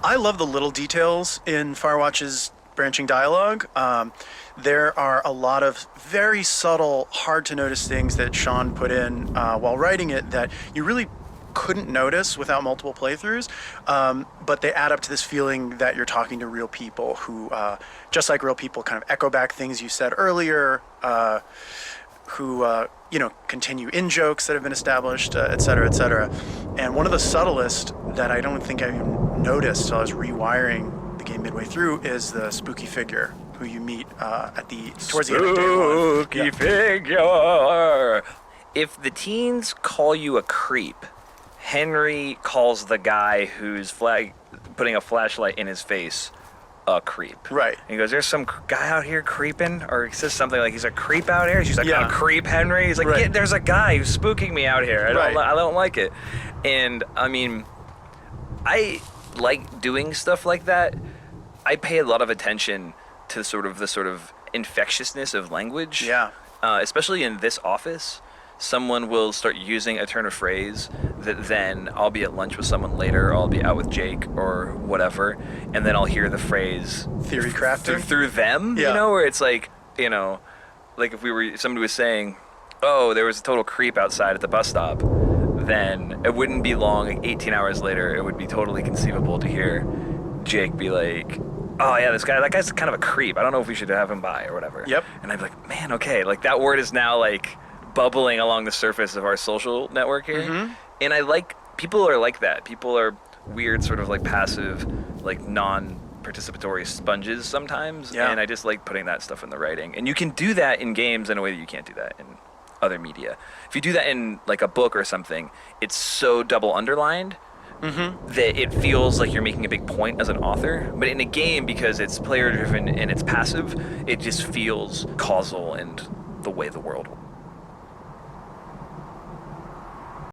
I love the little details in Firewatch's branching dialogue. There are a lot of very subtle, hard to notice things that Sean put in while writing it that you really couldn't notice without multiple playthroughs, but they add up to this feeling that you're talking to real people who, just like real people, kind of echo back things you said earlier, who continue in jokes that have been established, et cetera, et cetera. And one of the subtlest that I don't think I even noticed until I was rewiring the game midway through is the spooky figure who you meet towards the end of day one. Spooky figure. If the teens call you a creep, Henry calls the guy who's putting a flashlight in his face a creep. Right. And he goes, there's some guy out here creeping, or he says something like, he's a creep out here. She's like, a creep, Henry. He's like, right. there's a guy who's spooking me out here. I don't like it. And I mean, I like doing stuff like that. I pay a lot of attention to the sort of infectiousness of language. Yeah. Especially in this office. Someone will start using a turn of phrase that then I'll be at lunch with someone later, or I'll be out with Jake or whatever, and then I'll hear the phrase theory crafting through them, where it's like, like if somebody was saying, oh, there was a total creep outside at the bus stop, then it wouldn't be long, like 18 hours later, it would be totally conceivable to hear Jake be like, oh yeah, that guy's kind of a creep. I don't know if we should have him by or whatever. Yep. And I'd be like, man, okay, like that word is now like bubbling along the surface of our social network here. Mm-hmm. And people are like that. People are weird, sort of like passive, like non-participatory sponges sometimes. Yeah. And I just like putting that stuff in the writing. And you can do that in games in a way that you can't do that in other media. If you do that in like a book or something, it's so double underlined that it feels like you're making a big point as an author. But in a game, because it's player driven and it's passive, it just feels causal and the way the world